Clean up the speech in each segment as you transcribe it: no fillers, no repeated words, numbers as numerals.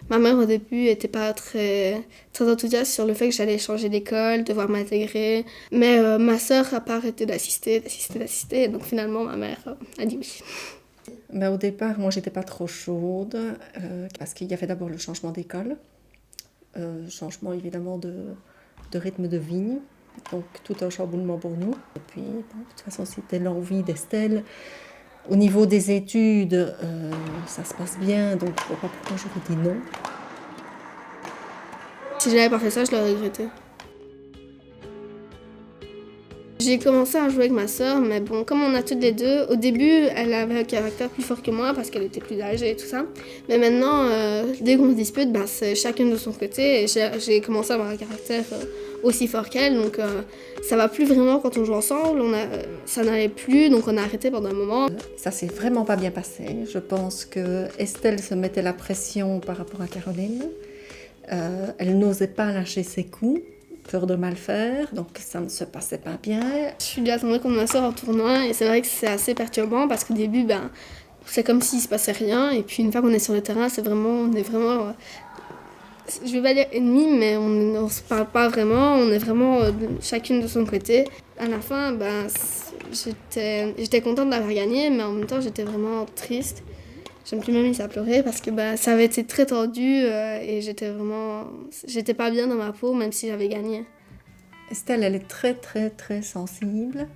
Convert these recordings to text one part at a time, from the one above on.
Ma mère au début n'était pas très enthousiaste sur le fait que j'allais changer d'école, devoir m'intégrer. Mais ma sœur n'a pas arrêté d'assister. Donc finalement, ma mère a dit oui. Au départ, moi, j'étais pas trop chaude parce qu'il y avait d'abord le changement d'école, changement évidemment de rythme de vie, donc tout un chamboulement pour nous. Et puis, de toute façon, c'était l'envie d'Estelle. Au niveau des études, ça se passe bien, donc je ne vois pas pourquoi j'aurais dit non. Si je n'avais pas fait ça, je l'aurais regretté. J'ai commencé à jouer avec ma sœur, mais bon, comme on a toutes les deux, au début, elle avait un caractère plus fort que moi parce qu'elle était plus âgée et tout ça. Mais maintenant, dès qu'on se dispute, c'est chacune de son côté et j'ai commencé à avoir un caractère aussi fort qu'elle, donc ça va plus vraiment quand on joue ensemble, ça n'allait plus, donc on a arrêté pendant un moment. Ça s'est vraiment pas bien passé. Je pense que Estelle se mettait la pression par rapport à Caroline. Elle n'osait pas lâcher ses coups, peur de mal faire, donc ça ne se passait pas bien. Je suis déjà tombée contre ma soeur en tournoi et c'est vrai que c'est assez perturbant parce qu'au début, c'est comme s'il se passait rien, et puis une fois qu'on est sur le terrain, on est vraiment je vais pas dire ennemis, mais on se parle pas vraiment, on est vraiment chacune de son côté. À la fin, j'étais contente d'avoir gagné, mais en même temps, j'étais vraiment triste. Je me suis même mise à pleurer parce que ça avait été très tendu et j'étais pas bien dans ma peau, même si j'avais gagné. Estelle, elle est très, très, très sensible.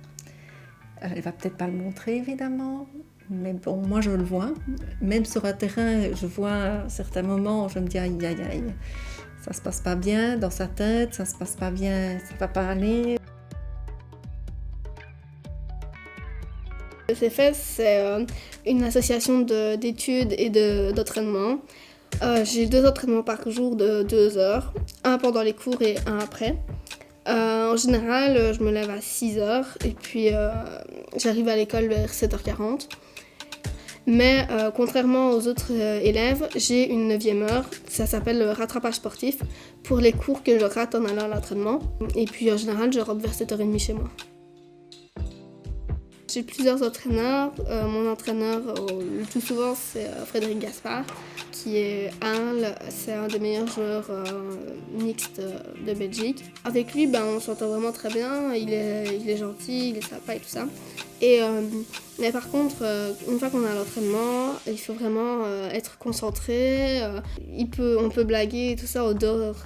Elle va peut-être pas le montrer, évidemment. Mais bon, moi je le vois, même sur un terrain, je vois à certains moments, je me dis aïe aïe aïe, ça se passe pas bien dans sa tête, ça se passe pas bien, ça va pas aller. Le CFES, c'est une association d'études et d'entraînement. J'ai 2 entraînements par jour de 2 heures, un pendant les cours et un après. En général, je me lève à 6h et puis j'arrive à l'école vers 7h40. Mais contrairement aux autres élèves, j'ai une 9e heure, ça s'appelle le rattrapage sportif, pour les cours que je rate en allant à l'entraînement. Et puis en général, je rentre vers 7h30 chez moi. J'ai plusieurs entraîneurs. Mon entraîneur, le plus souvent, c'est Frédéric Gaspard, qui est c'est un des meilleurs joueurs mixtes de Belgique. Avec lui, on s'entend vraiment très bien, il est gentil, il est sympa et tout ça. Mais par contre, une fois qu'on est à l'entraînement, il faut vraiment être concentré. On peut blaguer et tout ça au dehors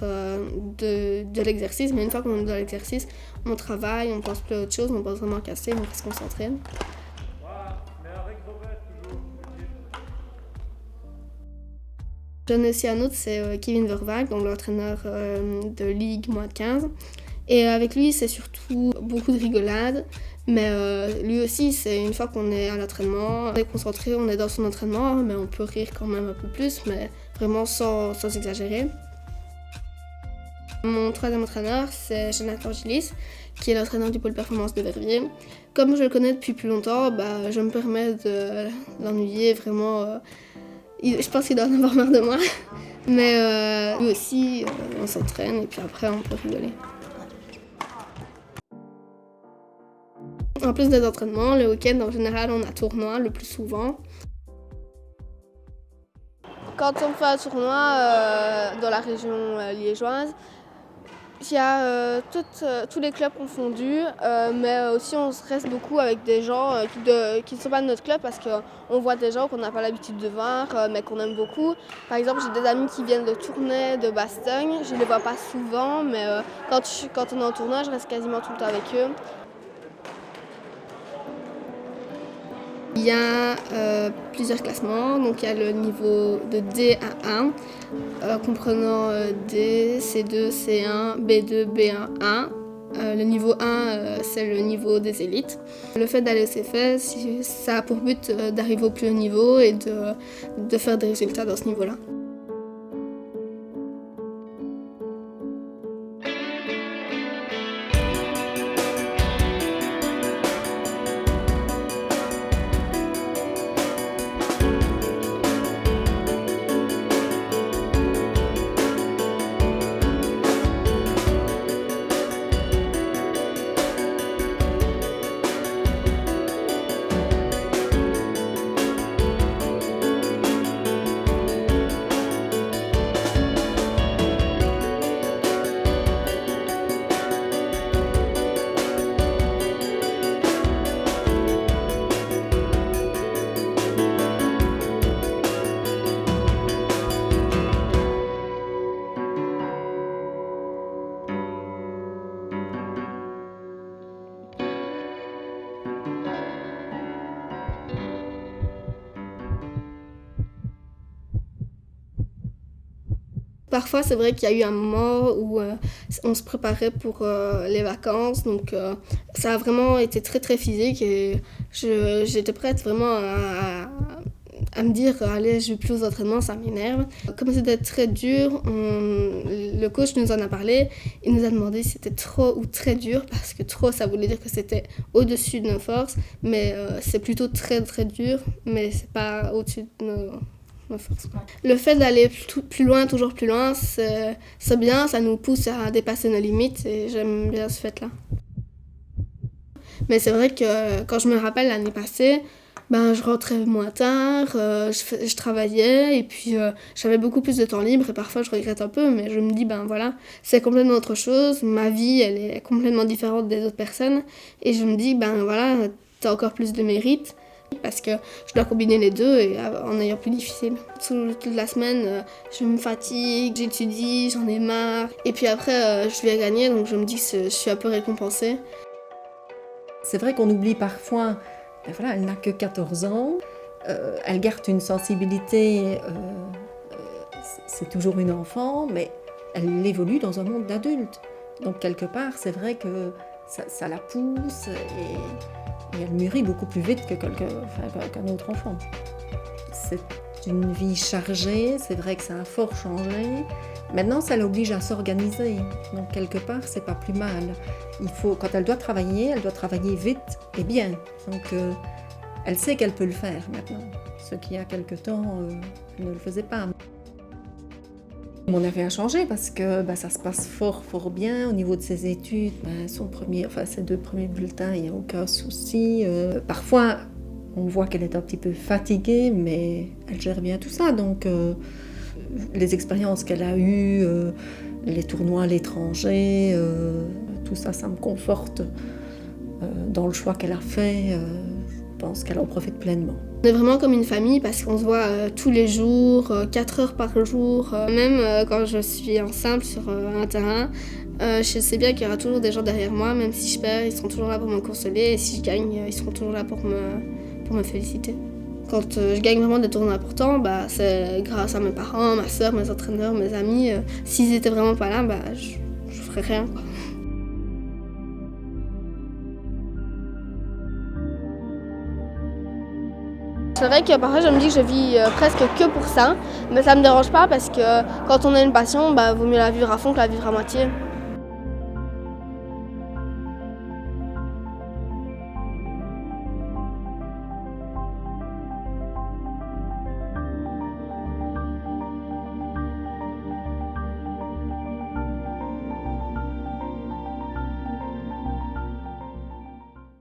de l'exercice, mais une fois qu'on est dans l'exercice, on travaille, on pense plus à autre chose, on pense vraiment casser, on reste concentré. J'en ai aussi un autre, c'est Kevin Vervaek, donc l'entraîneur de Ligue moins de 15. Et avec lui, c'est surtout beaucoup de rigolade. Mais lui aussi, c'est une fois qu'on est à l'entraînement, on est concentré, on est dans son entraînement, mais on peut rire quand même un peu plus, mais vraiment sans exagérer. Mon 3e entraîneur, c'est Jonathan Gillis, qui est l'entraîneur du pôle performance de Verviers. Comme je le connais depuis plus longtemps, je me permets de l'ennuyer vraiment. Je pense qu'il doit en avoir marre de moi. Mais lui aussi, on s'entraîne et puis après on peut rigoler. En plus des entraînements, le week-end, en général, on a tournoi le plus souvent. Quand on fait un tournoi dans la région liégeoise, il y a tous les clubs confondus, mais aussi on se reste beaucoup avec des gens qui ne sont pas de notre club parce qu'on voit des gens qu'on n'a pas l'habitude de voir, mais qu'on aime beaucoup. Par exemple, j'ai des amis qui viennent de Tournai, de Bastogne. Je ne les vois pas souvent, mais quand on est en tournoi, je reste quasiment tout le temps avec eux. Il y a plusieurs classements, donc il y a le niveau de D à 1, comprenant D, C2, C1, B2, B1, A. Le niveau 1, c'est le niveau des élites. Le fait d'aller au CFS, ça a pour but d'arriver au plus haut niveau et de faire des résultats dans ce niveau-là. Parfois, c'est vrai qu'il y a eu un moment où on se préparait pour les vacances, donc ça a vraiment été très très physique et j'étais prête vraiment à me dire allez, je vais plus aux entraînements, ça m'énerve. Comme c'était très dur, le coach nous en a parlé, il nous a demandé si c'était trop ou très dur, parce que trop ça voulait dire que c'était au-dessus de nos forces, mais c'est plutôt très très dur, mais c'est pas au-dessus de nos forces. Le fait d'aller plus loin, toujours plus loin, c'est bien, ça nous pousse à dépasser nos limites et j'aime bien ce fait-là. Mais c'est vrai que quand je me rappelle l'année passée, je rentrais moins tard, je travaillais et puis j'avais beaucoup plus de temps libre et parfois je regrette un peu, mais je me dis voilà, c'est complètement autre chose, ma vie elle est complètement différente des autres personnes et je me dis voilà, t'as encore plus de mérite parce que je dois combiner les deux et en ayant plus difficile. Toute la semaine, je me fatigue, j'étudie, j'en ai marre et puis après je vais gagner, donc je me dis que je suis un peu récompensée. C'est vrai qu'on oublie parfois, voilà, elle n'a que 14 ans, elle garde une sensibilité, c'est toujours une enfant, mais elle évolue dans un monde d'adultes. Donc quelque part, c'est vrai que ça la pousse et elle mûrit beaucoup plus vite qu'un autre enfant. C'est une vie chargée, c'est vrai que ça a fort changé. Maintenant, ça l'oblige à s'organiser. Donc, quelque part, c'est pas plus mal. Quand elle doit travailler vite et bien. Donc, elle sait qu'elle peut le faire maintenant. Ce qui, il y a quelque temps, elle ne le faisait pas. Mon avis a changé parce que ça se passe fort bien au niveau de ses études. Ses 2 premiers bulletins, il n'y a aucun souci. Parfois, on voit qu'elle est un petit peu fatiguée, mais elle gère bien tout ça. Donc, les expériences qu'elle a eues, les tournois à l'étranger, tout ça, ça me conforte dans le choix qu'elle a fait. Je pense qu'elle en profite pleinement. On est vraiment comme une famille parce qu'on se voit tous les jours, 4 heures par jour. Même quand je suis enceinte sur un terrain, je sais bien qu'il y aura toujours des gens derrière moi. Même si je perds, ils seront toujours là pour me consoler. Et si je gagne, ils seront toujours là pour me féliciter. Quand je gagne vraiment des tournois importants, c'est grâce à mes parents, ma soeur, mes entraîneurs, mes amis. S'ils étaient vraiment pas là, je ferais rien, quoi. C'est vrai que parfois je me dis que je vis presque que pour ça, mais ça me dérange pas parce que quand on a une passion, vaut mieux la vivre à fond que la vivre à moitié.